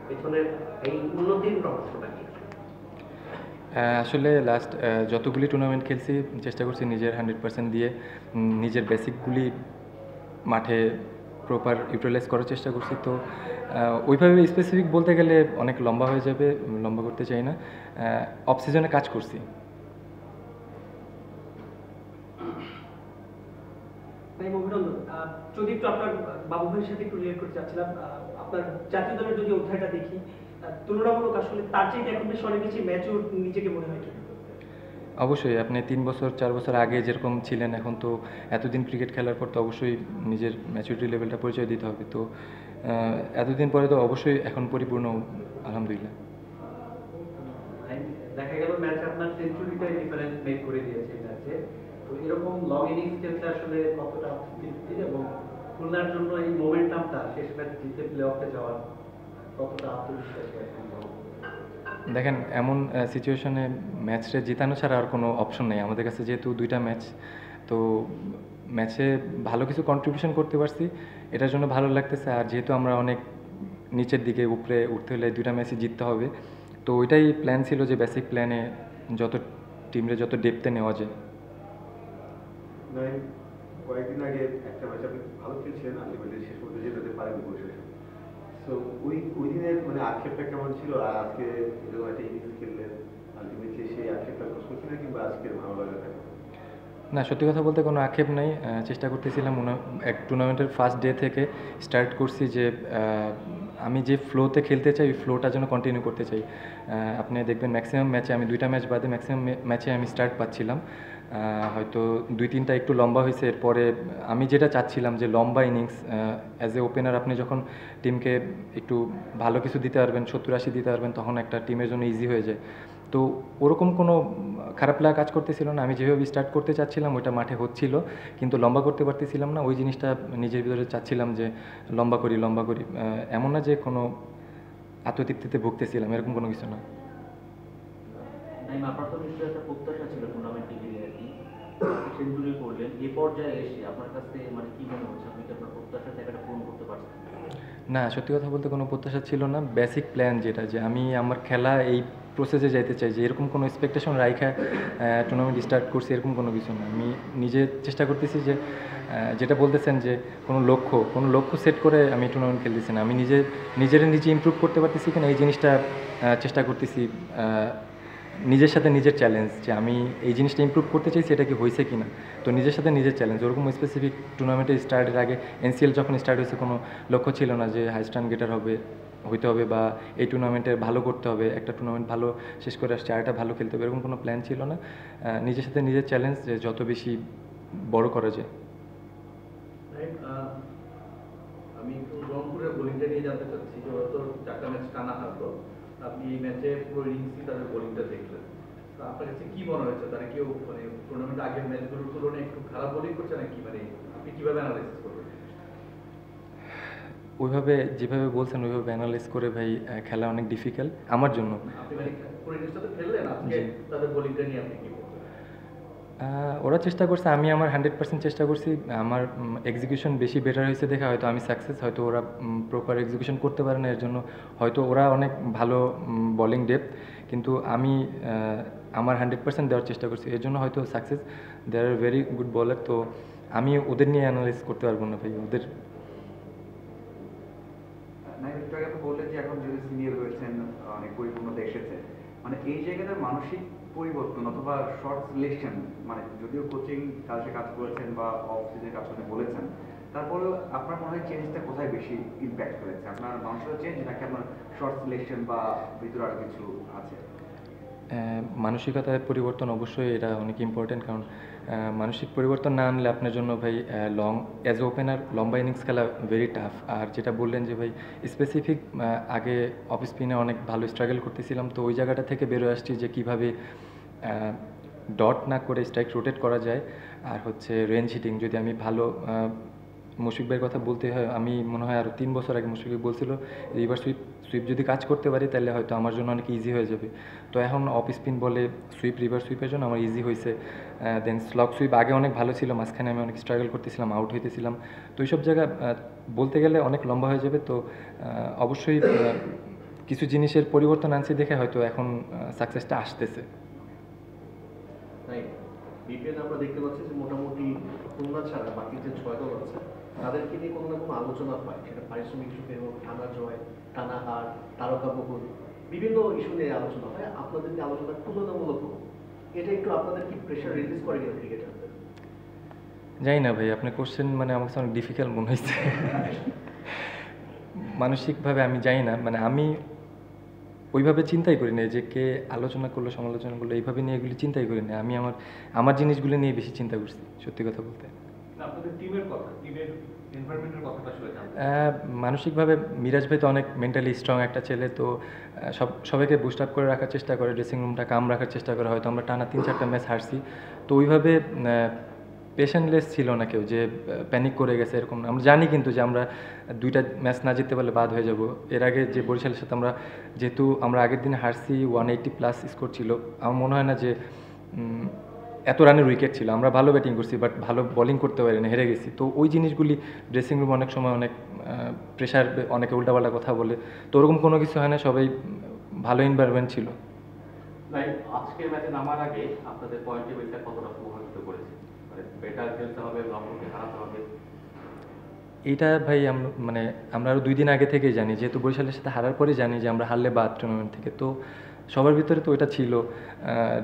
পেছনের এই উন্নতির রহস্যটা কি? আসলে লাস্ট যতগুলি টুর্নামেন্ট খেলছি চেষ্টা করছি নিজের 100% দিয়ে নিজের বেসিকগুলি মাঠে প্রপার ইউটিলাইজ করার চেষ্টা করছি। তো ওইভাবে স্পেসিফিক বলতে গেলে অনেক লম্বা হয়ে যাবে, লম্বা করতে চাই না। অফ সিজনে কাজ করছি। তাই অভিনন্দন। যদি একটু আপনার বাবু ভাইয়ের সাথে একটু রিলেট করতে চাচ্ছিলাম, আপনার জাতীয় দলের যদি অধ্যায়টা দেখি, তুলনামূলক আসলে তার চাইতে এখন বেশ অনেক বেশি ম্যাচিউর নিজেকে মনে হয় কি? অবশ্যই আপনি 3 বছর 4 বছর আগে যেরকম ছিলেন এখন তো এতদিন ক্রিকেট খেলার পর তো অবশ্যই নিজের ম্যাচুরিটি লেভেলটা পরিচয় দিতে হবে। তো এতদিন পরে তো অবশ্যই এখন পরিপূর্ণ, আলহামদুলিল্লাহ। দেখা গেল ম্যাচ আপনার সেঞ্চুরিটাই ডিফারেন্স মেক করে দিয়েছে এই ম্যাচে। তো এরকম লং ইনিংস খেলতে আসলে কতটা তৃপ্তির, এবং খুলনার জন্য এই মোমেন্টামটা শেষ ম্যাচ জিতে প্লে অফে যাওয়ার কতটা আত্মবিশ্বাসী এখন? দেখেন এমন সিচুয়েশনে ম্যাচটা জেতানো ছাড়া আর কোনো অপশন নেই আমাদের কাছে, যেহেতু 2টা ম্যাচ। তো ম্যাচে ভালো কিছু কন্ট্রিবিউশন করতে পারছি, এটার জন্য ভালো লাগতেছে। আর যেহেতু আমরা অনেক নিচের দিকে, উপরে উঠতে হলে 2টা ম্যাচই জিততে হবে। তো ওইটাই প্ল্যান ছিল যে বেসিক প্ল্যানে যত টিমরে যত ডেপথে নেওয়া যায়। কয়েকদিন আগে একটা ম্যাচ আপনি ভালো খেলছিলেন, আলটিমেটলি শেষ পর্যন্ত যেতে পারেন পরিশেষে। সো ওই দিনের মানে আক্ষেপটা কেমন ছিল, আর আজকে এরকম একটা ইনিংস খেললেন, আলটিমেটলি সেই আক্ষেপটা প্রশ্ন ছিল, কিংবা আজকের ভালো লাগাটা? না, সত্যি কথা বলতে কোনো আক্ষেপ নাই। চেষ্টা করতেছিলাম এক টুর্নামেন্টের ফার্স্ট ডে থেকে স্টার্ট করছি যে আমি যে ফ্লোতে খেলতে চাই ওই ফ্লোটা যেন কন্টিনিউ করতে চাই। আপনি দেখবেন ম্যাক্সিমাম ম্যাচে, আমি 2টা ম্যাচ বাদে ম্যাক্সিমাম ম্যাচে আমি স্টার্ট পাচ্ছিলাম। হয়তো 2-3টা একটু লম্বা হয়েছে। এরপরে আমি যেটা চাচ্ছিলাম যে লম্বা ইনিংস, অ্যাজ এ ওপেনার আপনি যখন টিমকে একটু ভালো কিছু দিতে পারবেন, 70-80 দিতে পারবেন, তখন একটা টিমের জন্য ইজি হয়ে যায়। তো ওরকম কোনো খারাপ লাগা কাজ করতেছিল না। আমি যেভাবে স্টার্ট করতে চাচ্ছিলাম ওইটা মাঠে হচ্ছিল, কিন্তু লম্বা করতে পারতেছিলাম না। ওই জিনিসটা নিজের ভিতরে চাচ্ছিলাম যে লম্বা করি লম্বা করি। এমন না যে কোনো আত্মতৃপ্তিতে ভুগতেছিলাম, এরকম কোনো কিছু না। আপনার তো নিশ্চয়ই একটা প্রত্যাশা ছিল টুর্নামেন্টে গিয়ে আর কি, সেঞ্চুরি করলেন, এ পর্যায়ে এসে আপনার কাছে মানে কি মনে হচ্ছে, আপনি কি আপনার প্রত্যাশার জায়গাটা পূরণ করতে পারছেন? না, সত্যি কথা বলতে কোনো প্রত্যাশা ছিল না। বেসিক প্ল্যান যেটা, যে আমি আমার খেলা এই প্রসেসে যাইতে চাই, যে এরকম কোনো এক্সপেকটেশন রাইখা টুর্নামেন্ট স্টার্ট করছি এরকম কোনো কিছু না। আমি নিজে চেষ্টা করতেছি যে যেটা বলতেছেন যে কোনো লক্ষ্য সেট করে আমি টুর্নামেন্ট খেলতেছি না। আমি নিজে ইমপ্রুভ করতে পারতেছি কিনা এই জিনিসটা চেষ্টা করতেছি। নিজের সাথে নিজের চ্যালেঞ্জ, যে আমি এই জিনিসটা ইমপ্রুভ করতে চাইছি, এটা কি হয়েছে কিনা। তো নিজের সাথে নিজের চ্যালেঞ্জ, ওরকম স্পেসিফিক টুর্নামেন্টে স্টার্টের আগে এনসিএল যখন স্টার্ট হয়েছে কোনো লক্ষ্য ছিল না যে হাইস্ট রান গেটার হইতে হবে, বা এই টুর্নামেন্টে ভালো করতে হবে, একটা টুর্নামেন্ট ভালো শেষ করে আসছে আরেকটা ভালো খেলতে হবে, এরকম কোনো প্ল্যান ছিল না। নিজের সাথে নিজের চ্যালেঞ্জ, যে যত বেশি বড় করা যায়। আমি একটু রংপুরের বোলিংটা নিয়ে জানতে চাচ্ছি। যে ওরা তো 4টা ম্যাচ টানা হারলো, আপনি এই ম্যাচে পুরো ইনিংসই তাদের বোলিংটা দেখলেন, তো আপনার কাছে কি মনে হয়েছে, তারা কেউ মানে টুর্নামেন্ট আগের ম্যাচগুলোর তুলনায় একটু খারাপ বোলিং করছে নাকি, মানে আপনি কিভাবে অ্যানালাইসিস করবেন? ওইভাবে যেভাবে বলছেন ওইভাবে অ্যানালাইজ করে ভাই খেলা অনেক ডিফিকাল্ট আমার জন্য। আপনি মানে পুরো ইনিংসটা তো খেললেন, আজকে তাদের বোলিংটা নিয়ে আপনি কি বলবেন? ওরা চেষ্টা করছে, আমি আমার 100% চেষ্টা করছি। আমার এক্সিকিউশন বেশি বেটার হয়েছে দেখে হয়তো আমি সাকসেস, হয়তো ওরা প্রপার এক্সিকিউশন করতে পারে না, এর জন্য হয়তো ওরা অনেক ভালো বলিং ডেপথ, কিন্তু আমি আমার 100% দেওয়ার চেষ্টা করছি, এর জন্য হয়তো success. They are very good বলার। তো আমি ওদের নিয়ে অ্যানালাইজ করতে পারবো না ভাই, ওদের। একটু আগে আপনি বললেন যে এখন যেহেতু সিনিয়র হয়েছেন, অনেক পরিপূর্ণতা এসেছে, মানে এই জায়গাতে মানসিক পরিবর্তন অথবা শর্ট সিলেকশন, মানে যদিও কোচিং কাজে কাজ করেছেন বা অফ সিজনে কাজ করতে বলেছেন, তারপরেও আপনার মনে হয় চেঞ্জটা কোথায় বেশি ইম্প্যাক্ট করেছে? আপনার মানসিক চেঞ্জ নাকি আপনার শর্ট সিলেকশন বা ভিতরে আরো কিছু আছে? মানসিকতার পরিবর্তন অবশ্যই এটা অনেক ইম্পর্টেন্ট, কারণ মানসিক পরিবর্তন না আনলে আপনার জন্য ভাই অ্যাজ ওপেনার লম্বা ইনিংস খেলা ভেরি টাফ। আর যেটা বললেন যে ভাই স্পেসিফিক, আগে অফ স্পিনে অনেক ভালো স্ট্রাগল করতেছিলাম, তো ওই জায়গাটা থেকে বেরোয় আসছি যে কীভাবে ডট না করে স্ট্রাইক রোটেট করা যায়। আর হচ্ছে রেঞ্জ হিটিং, যদি আমি ভালো মুশফিক ভাইয়ের কথা বলতে হয়, আমি মনে হয় আরও 3 বছর আগে মুশফিক ভাই বলছিল রিভার্স সুইপ যদি কাজ করতে পারি তাহলে হয়তো আমার জন্য অনেক ইজি হয়ে যাবে। তো এখন অফ স্পিন বলে রিভার্স সুইপের জন্য আমার ইজি হয়েছে। দেন স্লগ সুইপ আগে অনেক ভালো ছিল, মাঝখানে আমি অনেক স্ট্রাগল করতেছিলাম, আউট হইতেছিলাম। তো এইসব জায়গা বলতে গেলে অনেক লম্বা হয়ে যাবে। তো অবশ্যই কিছু জিনিসের পরিবর্তন আনছি দেখে হয়তো এখন সাকসেসটা আসতেছে। তাই বিপিএল আমরা দেখতে পাচ্ছি যে মোটামুটি খুলনা ছাড়া বাকি যে 6 দল আছে তাদেরকে নিয়ে কোনো না কোনো আলোচনা হয়, সেটা পারিশ্রমিক ইস্যুতে হোক, টানা জয়, টানা হার, তারকা বহুল, বিভিন্ন ইস্যু নিয়ে আলোচনা হয়। আপনাদের নিয়ে আলোচনা তুলনামূলক হোক, এটা একটু আপনাদের কি প্রেশার রিলিজ করে কিনা ক্রিকেটারদের? জানি না ভাই, আপনার কোশ্চেন মানে আমার কাছে অনেক ডিফিকাল্ট মনে হয়েছে। মানসিকভাবে আমি জানি না, মানে আমি ওইভাবে চিন্তাই করি না যে কে আলোচনা করলো সমালোচনা করলো, এইভাবে নিয়ে এগুলি চিন্তাই করি না। আমি আমার জিনিসগুলো নিয়ে বেশি চিন্তা করছি, সত্যি কথা বলতে। আপনাদের টিমের কথা, টিমের এনভায়রনমেন্টের কথাটা আসলে জানতে মানসিকভাবে মিরাজ ভাই তো অনেক মেন্টালি স্ট্রং একটা ছেলে, তো সবাইকে বুস্ট আপ করে রাখার চেষ্টা করে, ড্রেসিং রুমটা কাম রাখার চেষ্টা করে। হয়তো আমরা টানা 3-4টা ম্যাচ হারছি, তো ওইভাবে পেশেন্টলেস ছিল না কেউ যে প্যানিক করে গেছে এরকম না। আমরা জানি কিন্তু যে আমরা 2টা ম্যাচ না জিততে পারলে বাদ হয়ে যাব। এর আগে যে বরিশালের সাথে যেহেতু আমরা আগের দিনে হারছি, 180+ স্কোর ছিল, আমার মনে হয় না যে এত রানের উইকেট ছিল। আমরা ভালো ব্যাটিং করছি, বাট ভালো বোলিং করতে পারি না, হেরে গেছি। তো ওই জিনিসগুলি ড্রেসিং রুম অনেক সময় অনেক প্রেশার, অনেকে উল্টাপাল্টা কথা বলে, তো ওরকম কোনো কিছু হয় না, সবাই ভালো এনভায়রনমেন্ট ছিল। লাইক আজকের ম্যাচে নামার আগে আপনাদের পয়েন্ট টেবিলটা কতটা প্রভাবিত করেছে? মানে বেটার খেলতে হবে, লক্ষ্যকে হারাতে হবে। এইটা ভাই আমরা আরও 2 দিন আগে থেকেই জানি, যেহেতু বরিশালের সাথে হারার পরেই জানি যে আমরা হারলে বাদ টুর্নামেন্ট থেকে। তো সবার ভিতরে তো ওইটা ছিল,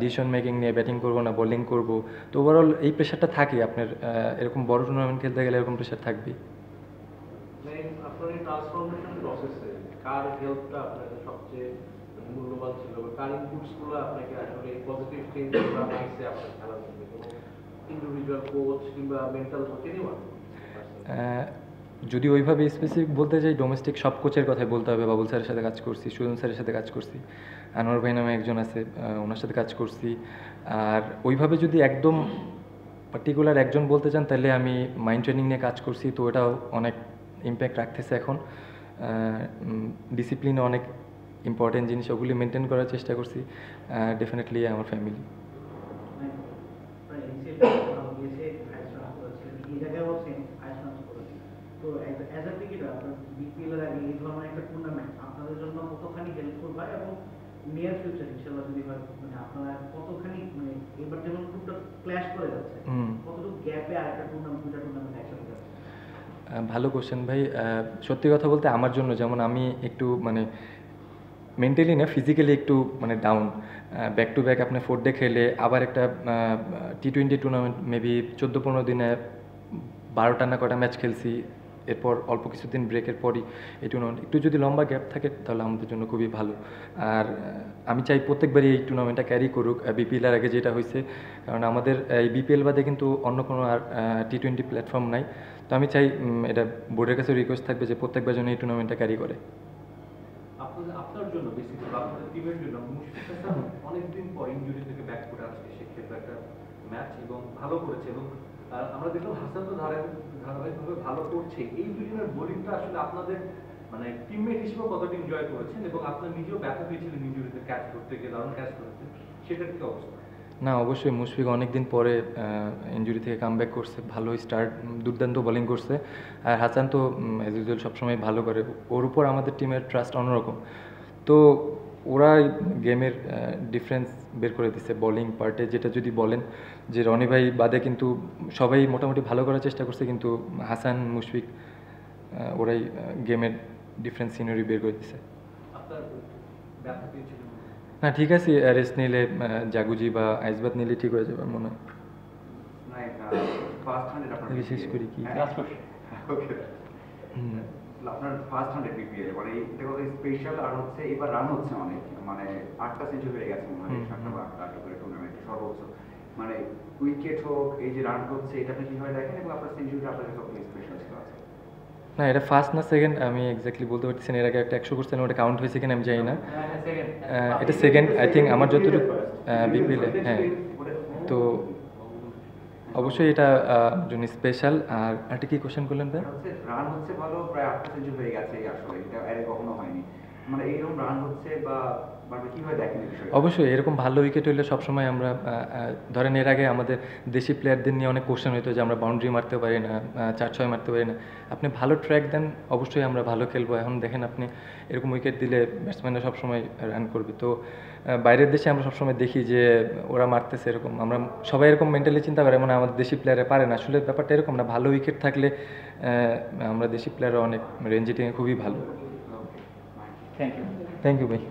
ডিসিশন মেকিং নিয়ে, ব্যাটিং করবো না বোলিং করব। তো ওভারঅল এই প্রেশারটা থাকে আপনার, এরকম বড় টুর্নামেন্ট খেলতে গেলে এরকম প্রেশার থাকবেই। আপনার এই ট্রান্সফরমেশন প্রসেসে কার হেল্পটা আপনার সবচেয়ে মূল্যবান ছিল, বা কার ইনপুটসগুলো আপনাকে আসলে পজিটিভ চেঞ্জ বা নাইসে আপনার খেলার জন্য কোনো ইন্ডিভিজুয়াল কোচ কিংবা মেন্টাল কোচ এনিওয়ান? যদি ওইভাবে স্পেসিফিক বলতে যাই, ডোমেস্টিক সব কোচের কথাই বলতে হবে। বাবুল স্যারের সাথে কাজ করছি, সুজন স্যারের সাথে কাজ করছি, আনোয়ার ভাই নামে একজন আছে, ওনার সাথে কাজ করছি। আর ওইভাবে যদি একদম পার্টিকুলার একজন বলতে চান, তাহলে আমি মাইন্ড ট্রেনিং নিয়ে কাজ করছি, তো ওটাও অনেক ইম্প্যাক্ট রাখতেছে এখন। ডিসিপ্লিনে অনেক ইম্পর্টেন্ট জিনিস, ওগুলি মেনটেন করার চেষ্টা করছি। ডেফিনেটলি আমার ফ্যামিলি। তো অ্যাজ আ ক্রিকেটার আপনার বিপিএল এর আগে এই ধরনের একটা টুর্নামেন্ট আপনাদের জন্য কতখানি হেল্পফুল হয়, এবং নিয়ার ফিউচার ইনশাআল্লাহ যদি হয়, মানে আপনারা কতখানি, মানে এবার যেমন টুরটা ক্ল্যাশ করে যাচ্ছে, কতটুকু গ্যাপে আরেকটা টুর্নামেন্ট, 2টা টুর্নামেন্ট একসাথে যাচ্ছে? ভালো কোশ্চেন ভাই। সত্যি কথা বলতে আমার জন্য, যেমন আমি একটু মেন্টালি না, ফিজিক্যালি একটু ডাউন। ব্যাক টু ব্যাক আপনি 4 ডে খেলে, আবার একটা T20 টুর্নামেন্ট মেবি 14-15 দিনে 12টা না কটা ম্যাচ খেলছি, এরপর অল্প কিছুদিন ব্রেকের পরই এই টুর্নামেন্ট। একটু যদি লম্বা গ্যাপ থাকে তাহলে আমাদের জন্য খুবই ভালো। আর আমি চাই প্রত্যেকবারই এই টুর্নামেন্টটা ক্যারি করুক, বিপিএল এর আগে যেটা হয়েছে, কারণ আমাদের এই বিপিএল বাদে কিন্তু অন্য কোনো আর T20 প্ল্যাটফর্ম নাই। তো আমি চাই, এটা বোর্ডের কাছে রিকোয়েস্ট থাকবে যে প্রত্যেকবার যেন এই টুর্নামেন্টটা ক্যারি করে। আপনার জন্য বেসিক্যালি আপনাদের টিমের জন্য মুশফিক হাসান অনেকদিন পর ইনজুরি থেকে ব্যাক করে আসছে, সেক্ষেত্রে একটা ম্যাচ এবং ভালো করেছে, এবং আমরা দেখলাম হাসান তো ধারাবাহিকভাবে ভালো করছে। এই দুজনের বোলিংটা আসলে আপনাদের টিমমেট হিসেবে কতটা এনজয় করেছেন, এবং আপনার নিজেও ব্যথা পেয়েছিলেন ইনজুরিতে, ক্যাচ করতে গিয়ে দারুণ ক্যাচ করেছেন, সেটার কি অবস্থা? না, অবশ্যই মুশফিক অনেকদিন পরে ইনজুরি থেকে কামব্যাক করছে, ভালো স্টার্ট, দুর্দান্ত বোলিং করছে। আর হাসান তো অ্যাজ ইউজুয়াল সবসময় ভালো করে, ওর উপর আমাদের টিমের ট্রাস্ট অন্যরকম। তো ওরা গেমের ডিফারেন্স বের করে দিচ্ছে বোলিং পার্টে। যেটা যদি বলেন যে রনি ভাই বাদে কিন্তু সবাই মোটামুটি ভালো করার চেষ্টা করছে, কিন্তু হাসান, মুশফিক ওরাই গেমের ডিফারেন্স সিনারি বের করে দিচ্ছে। আপনার ব্যথা পেয়েছিলেন? না, ঠিক আছে, রেস্ট নিলে, জাগুজি বা আইসবাদ নিলে ঠিক হয়ে যাবে মনে হয়। বিশেষ করে কি আপনার ফার্স্ট 100 বিপিএল, মানে এটা কত স্পেশাল, আর হচ্ছে এবার রান হচ্ছে অনেক, 8টা সেঞ্চুরি হয়ে গেছে মনে হয়, 7টা বা 8টা করে টুর্নামেন্টে সর্বোচ্চ। উইকেট হোক, এই যে রান হচ্ছে, এটা আপনি কিভাবে দেখেন, এবং আপনার সেঞ্চুরিটা আপনার কাছে কত স্পেশাল ছিল? না, এটা ফার্স্ট না সেকেন্ড আমি এক্স্যাক্টলি বলতে পারতেছি না। এর আগে একটা 100 করছিলাম, ওটা কাউন্ট হয়েছে কিনা আমি জানি না। এটা সেকেন্ড আই থিঙ্ক, আমার যতটুকু বিপিএল। হ্যাঁ, তো অবশ্যই এটা জন্য স্পেশাল। আর একটা কি কোশ্চেন করলেন ভাই? রান হচ্ছে ভালো, প্রায় 8টা সেঞ্চুরি হয়ে গেছে আসলে, এটা এর কখনো হয়নি। এইরকম রান হচ্ছে বা মানে কিভাবে দেখেন এই বিষয়টা? অবশ্যই এরকম ভালো উইকেট হইলে সবসময় আমরা ধরেন এর আগে আমাদের দেশি প্লেয়ারদের নিয়ে অনেক কোশ্চেন হতো যে আমরা বাউন্ডারি মারতে পারি না, 4-6 মারতে পারি না। আপনি ভালো ট্র্যাক দেন অবশ্যই আমরা ভালো খেলবো। এখন দেখেন আপনি এরকম উইকেট দিলে ব্যাটসম্যানরা সবসময় রান করবে। তো বাইরের দেশে আমরা সবসময় দেখি যে ওরা মারতেছে এরকম, আমরা সবাই এরকম মেন্টালি চিন্তা করে মানে আমাদের দেশি প্লেয়ারে পারে না। আসলে ব্যাপারটা এরকম না, ভালো উইকেট থাকলে আমরা দেশি প্লেয়াররা অনেক রেঞ্জ হিটিংয়ে খুবই ভালো। Thank you. থ্যাংক ইউ ভাই।